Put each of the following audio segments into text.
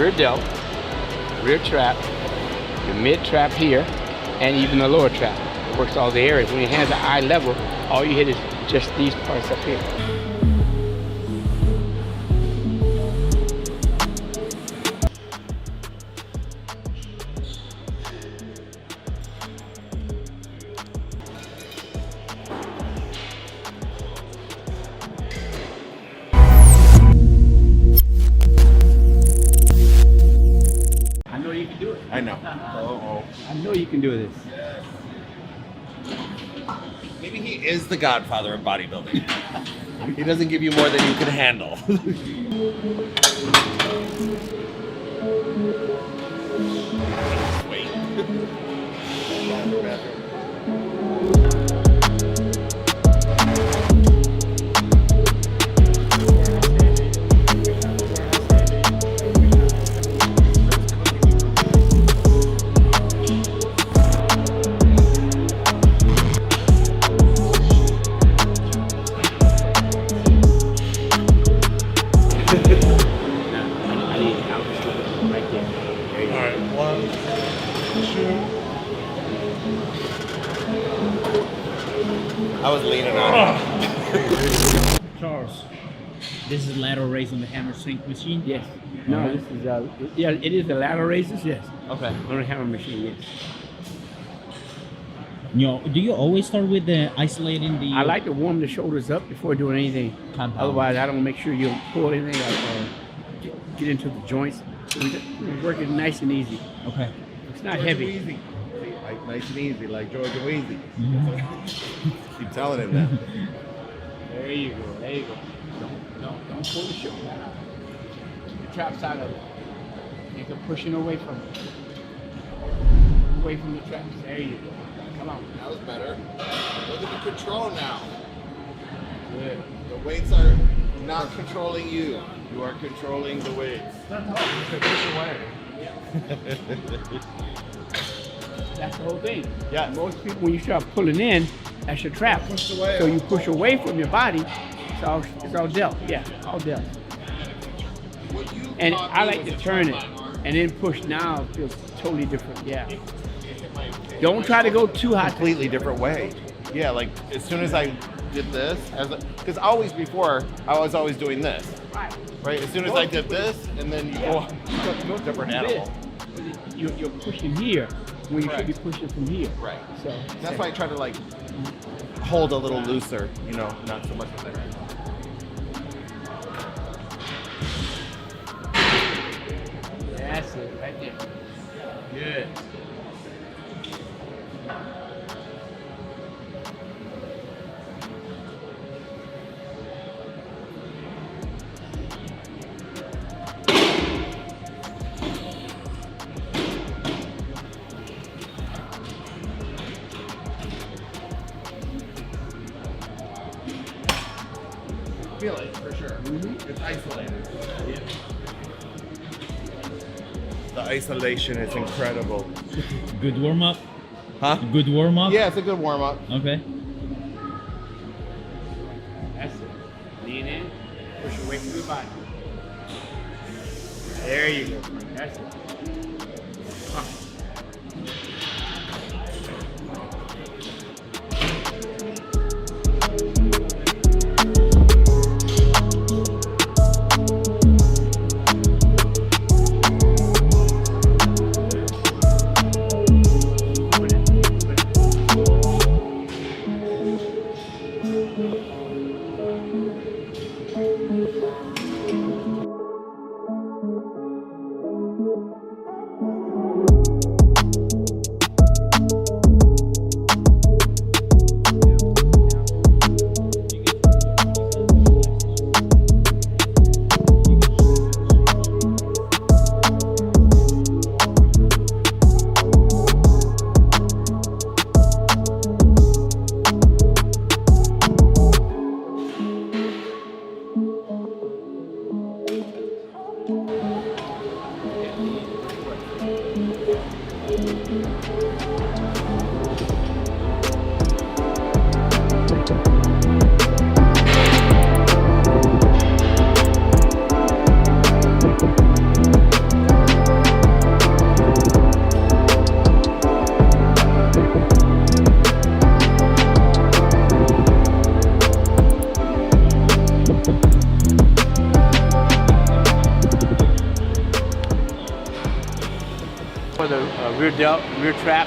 rear delt, rear trap, your mid trap here, and even the lower trap. It works all the areas. When your hands are eye level, all you hit is just these parts up here. I know you can do it. I know. I know you can do this. Maybe he is the godfather of bodybuilding. He doesn't give you more than you can handle. Wait. I was leaning on it. Charles, this is lateral raise on the hammer strength machine? Yes. No, this is yeah, it is the lateral raises, yes. Okay. On the hammer machine, yes. Do you always start with the isolating the... I like to warm the shoulders up before doing anything. Compound. Otherwise, I don't make sure you don't pull anything or get into the joints. We work it nice and easy. Okay. It's not heavy. Easy. Like nice and easy, like 𝐲𝐶. Keep telling him that. There you go. There you go. Don't pull the shoulder out. The trap side of it. You can pushing away from it. Away from the traps. There you go. Come on. That was better. Look at the control now. Good. The weights are not controlling you. You are controlling the weights. That's all. Just a push away. That's the whole thing. Yeah. Most people, when you start pulling in, that's your trap. Push away. So you push away from your body. It's all dealt. Yeah, all dealt. And I like to turn it and then push. Now it feels totally different. Yeah. Don't try to go too high. Completely different way. Yeah, like as soon as I did this, because always before I was always doing this. Right. As soon as I did this, and then you go different animal. You're pushing here when you should be pushing from here. Right. So that's why I try to like hold a little looser, you know, not so much there. That's it, right there. Good. Feel it for sure. It's isolated. Yeah. The isolation is incredible. Good warm up? Huh? Good warm up? Yeah, it's a good warm up. Okay. That's it. Lean in, push away from your body. There you go. That's it. the rear delt, rear trap.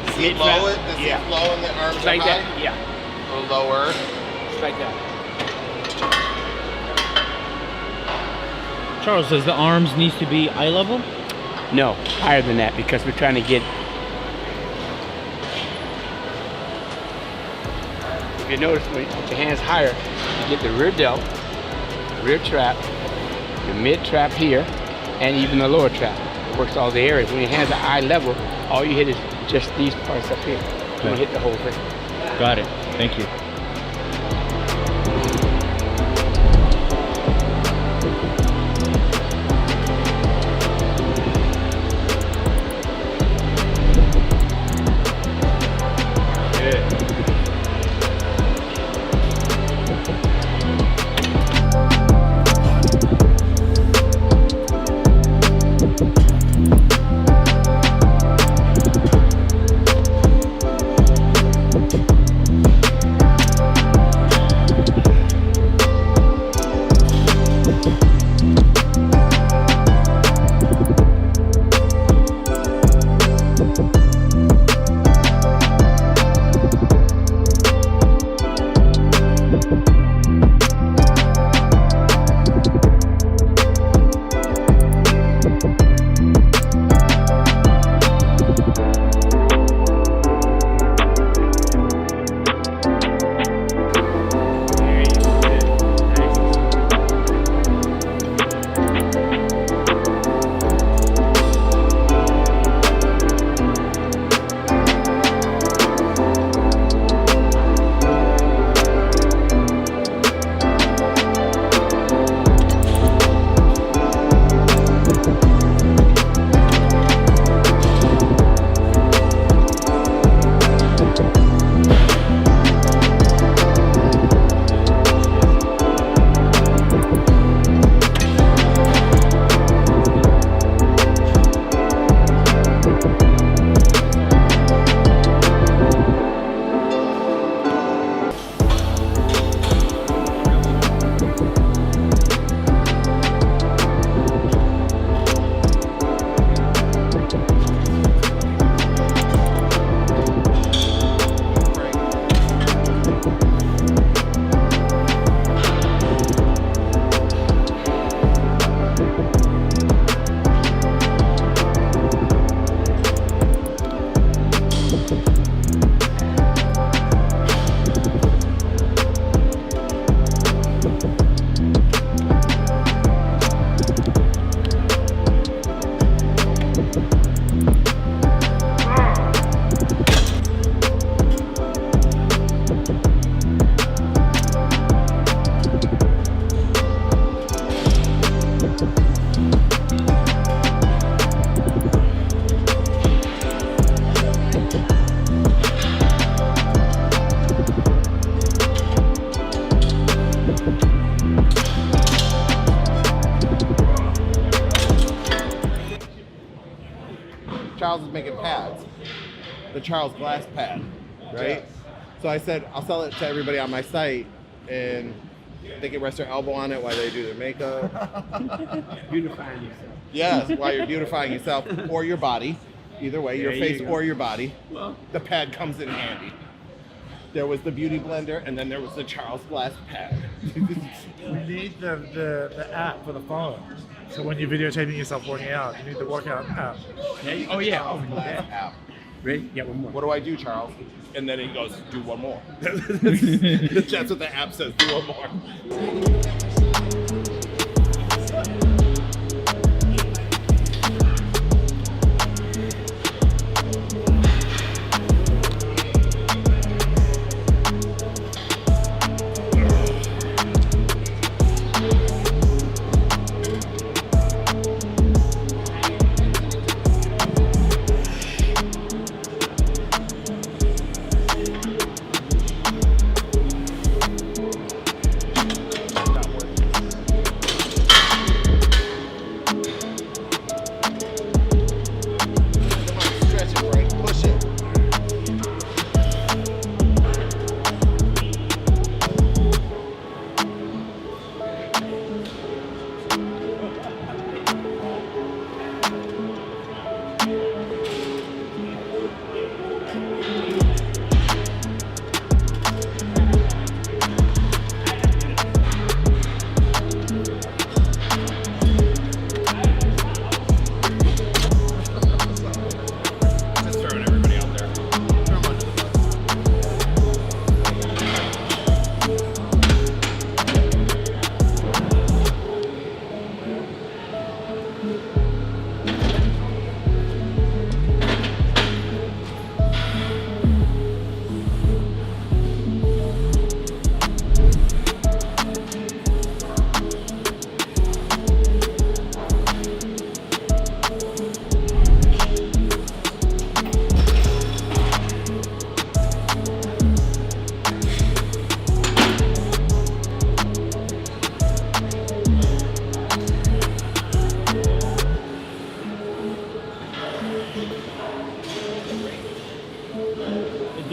Does he blow it? Does he blow in the arms Just like high? that, yeah. Or lower? Just like that. Charles, does the arms needs to be eye level? No, higher than that because we're trying to get. If you notice, when you put your hands higher, you get the rear delt, rear trap, the mid trap here, and even the lower trap. It works all the areas. When your hands are eye level, all you hit is just these parts up here. You don't hit the whole thing. Got it. Thank you. Charles is making pads, the Charles glass pad, right? So I said, I'll sell it to everybody on my site and they can rest their elbow on it while they do their makeup. Beautifying yourself. Yes, while you're beautifying yourself or your body. Either way, your face or your body. Well, the pad comes in handy. There was the beauty blender and then there was the Charles glass pad. We need the app for the phone. So when you're videotaping yourself working out, you need the workout app. oh yeah, oh yeah. App. Ready? Yeah, one more. What do I do, Charles? And then he goes, do one more. That's what the app says, do one more.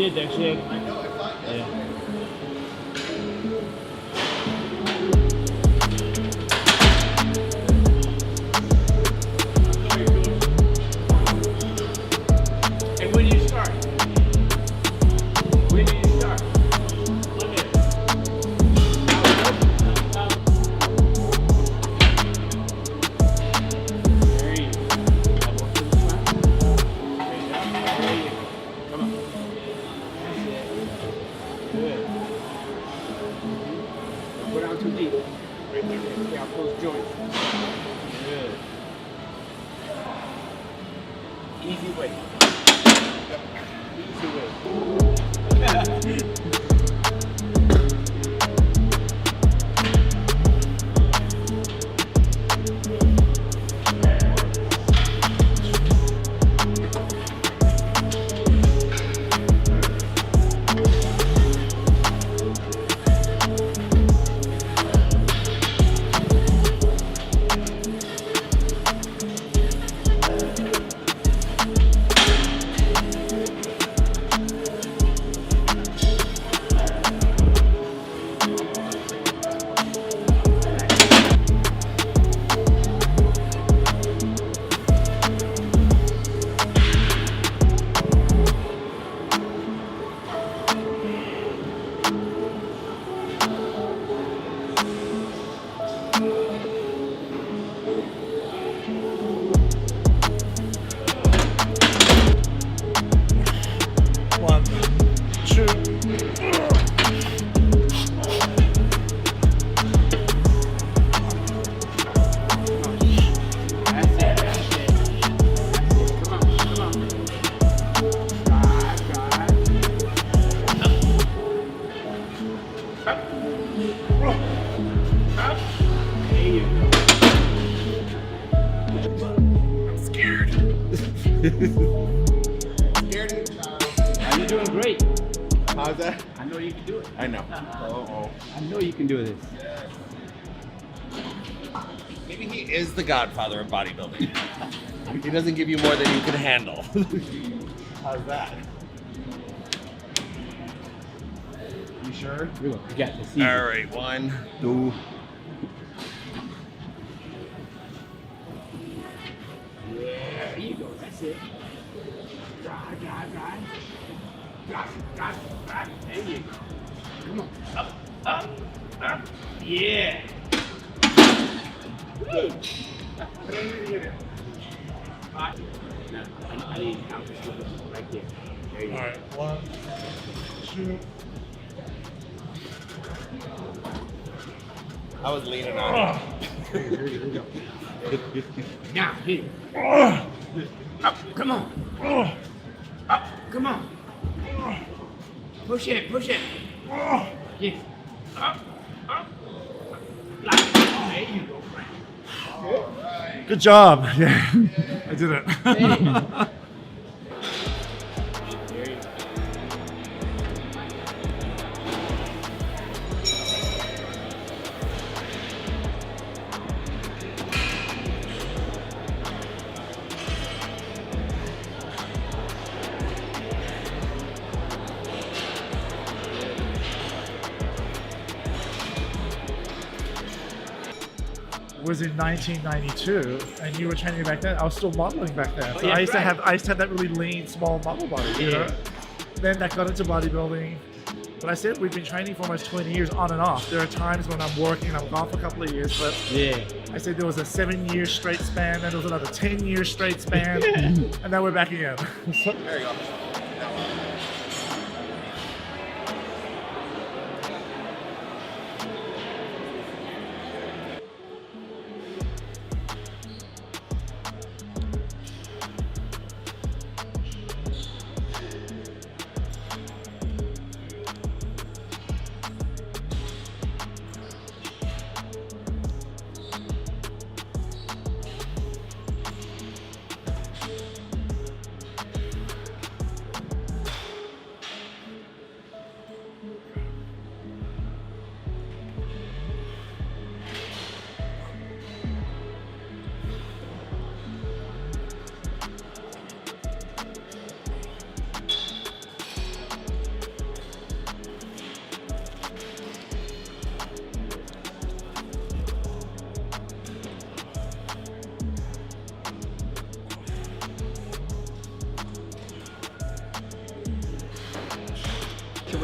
it, that's it. I know, I thought yes. Yeah. And when you start? When do you start? Look at it. There you go. Elbow to the front. Straight up. There you go. Come on. That's it. Good. Don't go down too deep. Right there. See how close joints. Good. Easy way. Easy way. One, two. That's it. That's it. That's it. Come on. Come on. Drive. Drive. Up. Up. Up. There you go. I'm scared. Scared of you, child. Now you're doing great. How's that? I know you can do it. I know. Oh. I know you can do this. Maybe he is the godfather of bodybuilding. He doesn't give you more than you can handle. How's that? You sure? You got this. All right, 1, 2. Yeah, there you go. That's it. Drive, drive, drive. Drive, drive, drive. There you go. Come on. Up, up, up. Yeah. Good. Now, I need to count this one right there. There you All go. right, 1, 2. I was leaning on Here you go. Now, here. Up, come on. Up, come on. Push it, push it. Yes. Up, up. Like, there you go, Frank. Good job. Yeah, I did it. There you go. Was in 1992, and you were training back then. I was still modeling back then, so yeah, I used to right. have that really lean, small model body. You know. Then that got into bodybuilding. But I said we've been training for almost 20 years on and off. There are times when I'm working, I'm gone for a couple of years, but Yeah. I said there was a 7-year straight span, and there was another 10-year straight span, and now we're back again. So- There you go.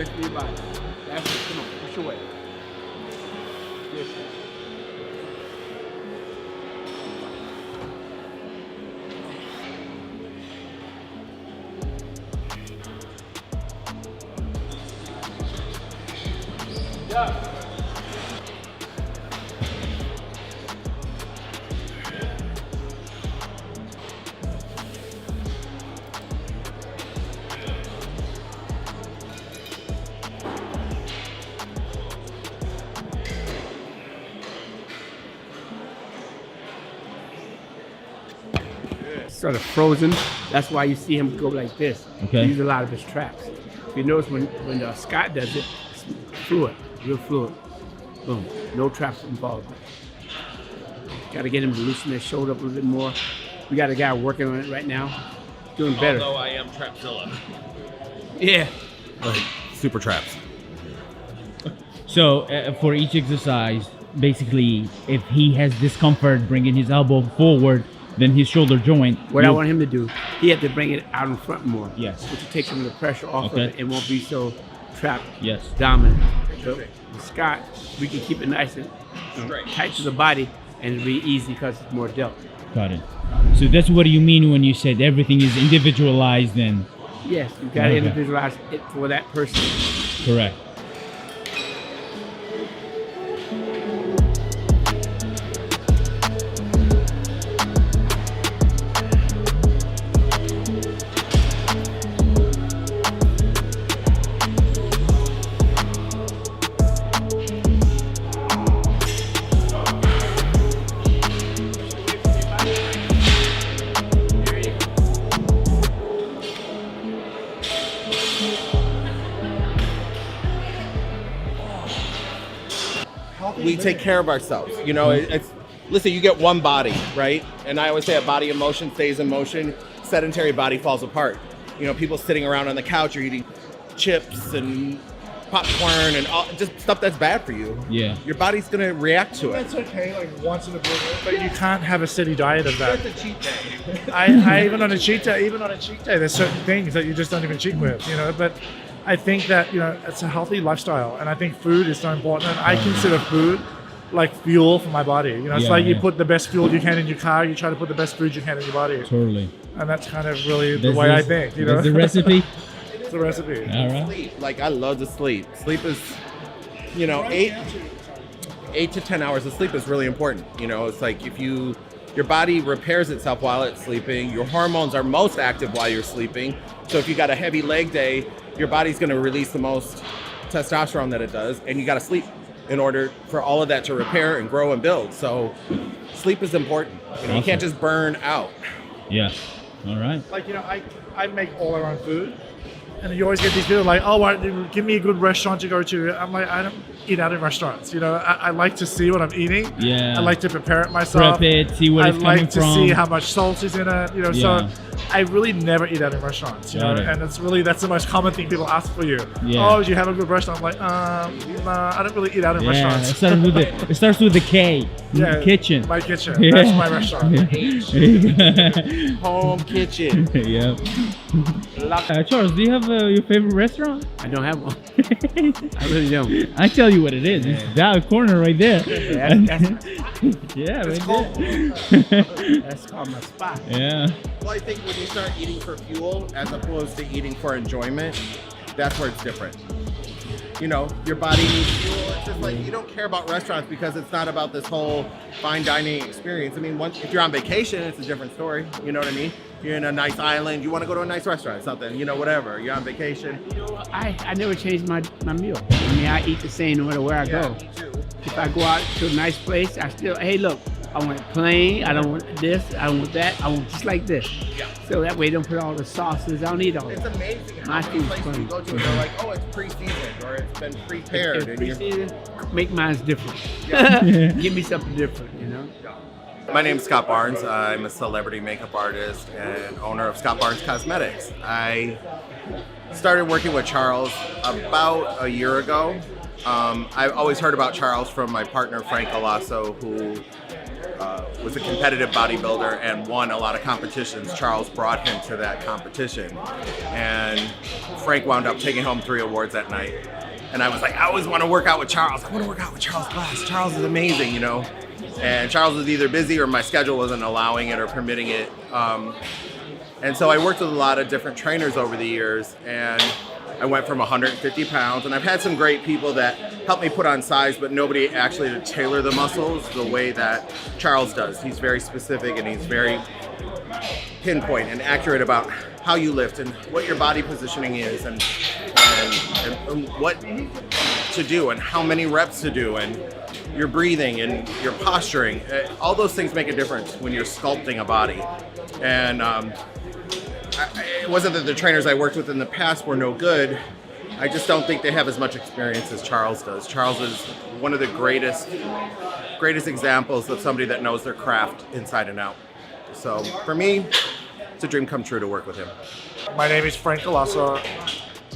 away from your body. That's it. Come on, push away. Yes. Yeah. Sort of frozen. That's why you see him go like this. Okay. He uses a lot of his traps. If you notice when Scott does it, it's fluid, real fluid. Boom. No traps involved. Got to get him to loosen his shoulder up a little bit more. We got a guy working on it right now, doing better. Although I am Trapzilla. Yeah. Like, super traps. So for each exercise, basically, if he has discomfort bringing his elbow forward, then his shoulder joint. What I want him to do, he had to bring it out in front more. Yes. Which will take some of the pressure off of it. It won't be so trapped. Yes. Dominant. So with Scott, we can keep it nice and tight to the body, and it'll be easy because it's more dealt. Got it. So that's what you mean when you said everything is individualized then? Yes, you got to individualize it for that person. Correct. We take care of ourselves. You know, it's listen, you get one body, right? And I always say a body in motion stays in motion. Sedentary body falls apart. You know, people sitting around on the couch are eating chips and popcorn and all, just stuff that's bad for you. Yeah. Your body's gonna react to it. That's okay, like once in a blue moon, but you can't have a steady diet of that. It's a cheat day. I even on a cheat day, there's certain things that you just don't even cheat with, you know. But I think that, you know, it's a healthy lifestyle, and I think food is so important. And I consider food like fuel for my body. You know, it's like you put the best fuel you can in your car. You try to put the best food you can in your body. Totally. And that's kind of really the way I think. You know, that's the recipe. It's the recipe. All right. Sleep. Like, I love to sleep. Sleep is, you know, 8 to 10 hours of sleep is really important. You know, it's like if your body repairs itself while it's sleeping. Your hormones are most active while you're sleeping. So if you got a heavy leg day, your body's going to release the most testosterone that it does, and you got to sleep in order for all of that to repair and grow and build. So sleep is important. You know, you can't just burn out. Yeah. All right. Like, you know, I make all our own food. And you always get these people like, oh, well, give me a good restaurant to go to. I'm like, I don't eat out in restaurants. You know, I like to see what I'm eating. Yeah. I like to prepare it myself. Prep it, see what it's coming from. I like to see how much salt is in it. You know, Yeah. so I really never eat out in restaurants. You know, and that's the most common thing people ask for you. Yeah. Oh, do you have a good restaurant? I'm like, nah, I don't really eat out in restaurants. It starts with the K. Yeah, Kitchen. My kitchen. That's my restaurant. Home kitchen. Yeah. Charles, do you have your favorite restaurant? I don't have one. I really don't. I tell you what it is. It's that corner right there. Yeah, right there. That's called my spot. Yeah. Well, I think when you start eating for fuel as opposed to eating for enjoyment, that's where it's different. You know, your body needs fuel. It's just like, you don't care about restaurants because it's not about this whole fine dining experience. I mean, if you're on vacation, it's a different story. You know what I mean? You're in a nice island, you want to go to a nice restaurant, something, you know, whatever. You're on vacation. You know, I never change my meal. I mean, I eat the same no matter where I go. Me too. If I go out to a nice place, I still, hey, look, I want it plain. I don't want this. I don't want that. I want just like this. Yeah. So that way, don't put all the sauces. I don't need all It's that. amazing how My many food's places plain. you go to and they're like, oh, it's pre-seasoned or it's been prepared. If and you're- pre-seasoned, make mine different. Give me something different, you know? My name is Scott Barnes. I'm a celebrity makeup artist and owner of Scott Barnes Cosmetics. I started working with Charles about a year ago. I've always heard about Charles from my partner Frank Galasso, who was a competitive bodybuilder and won a lot of competitions. Charles brought him to that competition, and Frank wound up taking home 3 awards that night. And I was like, I always want to work out with Charles. I want to work out with Charles Glass. Charles is amazing, you know. And Charles was either busy or my schedule wasn't allowing it or permitting it. And so I worked with a lot of different trainers over the years, and I went from 150 pounds, and I've had some great people that helped me put on size, but nobody actually to tailor the muscles the way that Charles does. He's very specific and he's very pinpoint and accurate about how you lift and what your body positioning is and what to do and how many reps to do and your breathing and your posturing. All those things make a difference when you're sculpting a body. And it wasn't that the trainers I worked with in the past were no good. I just don't think they have as much experience as Charles does. Charles is one of the greatest examples of somebody that knows their craft inside and out. So for me, it's a dream come true to work with him. My name is Frank Galasso.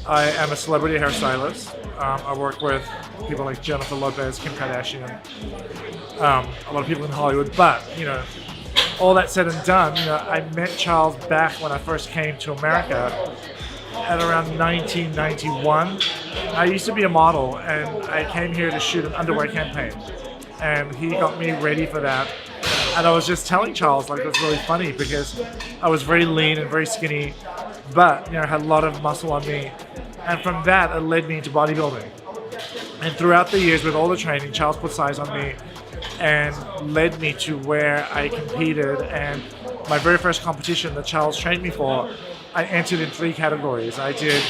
I am a celebrity hairstylist. I work with people like Jennifer Lopez, Kim Kardashian, a lot of people in Hollywood. But, you know, all that said and done, you know, I met Charles back when I first came to America at around 1991. I used to be a model, and I came here to shoot an underwear campaign, and he got me ready for that. And I was just telling Charles, like, it was really funny because I was very lean and very skinny, but, you know, had a lot of muscle on me. And from that, it led me into bodybuilding. And throughout the years with all the training, Charles put size on me and led me to where I competed. And my very first competition that Charles trained me for, I entered in 3 categories. I did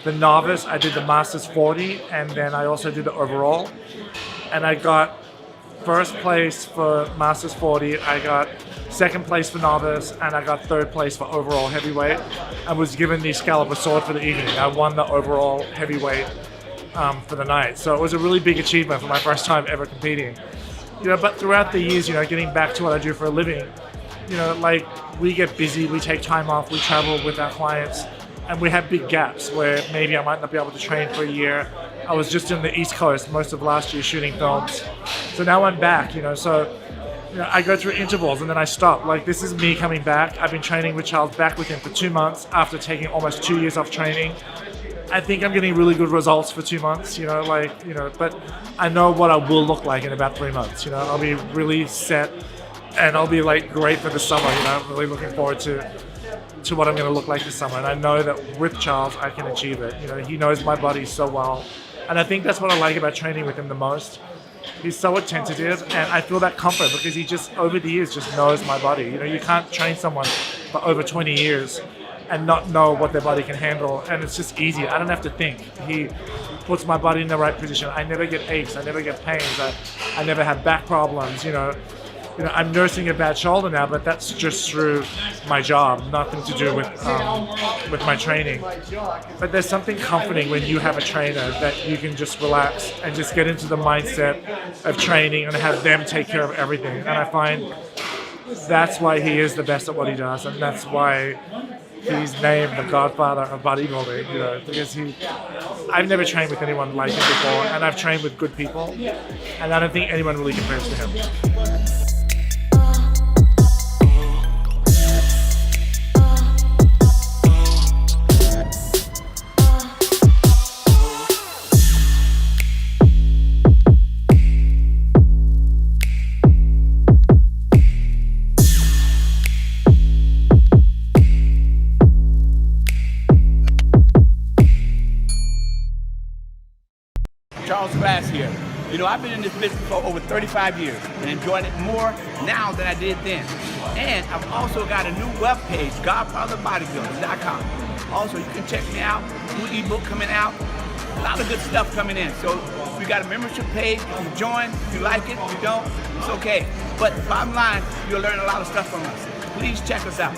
the novice, I did the Masters 40, and then I also did the overall. And I got first place for Masters 40, I got second place for novice, and I got third place for overall heavyweight. I was given the Excalibur sword for the evening. I won the overall heavyweight for the night. So it was a really big achievement for my first time ever competing. You know, but throughout the years, you know, getting back to what I do for a living, you know, like, we get busy, we take time off, we travel with our clients, and we have big gaps where maybe I might not be able to train for a year. I was just in the East Coast most of last year shooting films. So now I'm back, you know, so, you know, I go through intervals and then I stop. Like, this is me coming back. I've been training with Charles, back with him for 2 months after taking almost 2 years off training. I think I'm getting really good results for 2 months, you know, like, you know, but I know what I will look like in about 3 months, you know. I'll be really set and I'll be, like, great for the summer, you know. I'm really looking forward to what I'm going to look like this summer. And I know that with Charles, I can achieve it. You know, he knows my body so well. And I think that's what I like about training with him the most. He's so attentive, and I feel that comfort because he just, over the years, just knows my body. You know, you can't train someone for over 20 years and not know what their body can handle, and it's just easier. I don't have to think. He puts my body in the right position. I never get aches, I never get pains, I never have back problems, you know. I'm nursing a bad shoulder now, but that's just through my job, nothing to do with my training. But there's something comforting when you have a trainer that you can just relax and just get into the mindset of training and have them take care of everything. And I find that's why he is the best at what he does, and that's why he's named the godfather of bodybuilding, you know, because I've never trained with anyone like him before, and I've trained with good people, and I don't think anyone really compares to him. Charles Glass here. You know, I've been in this business for over 35 years and enjoying it more now than I did then. And I've also got a new webpage, godfatherbodybuilding.com. Also, you can check me out, new ebook coming out, a lot of good stuff coming in. So we got a membership page. If you join, if you like it, if you don't, it's okay. But bottom line, you'll learn a lot of stuff from us. Please check us out.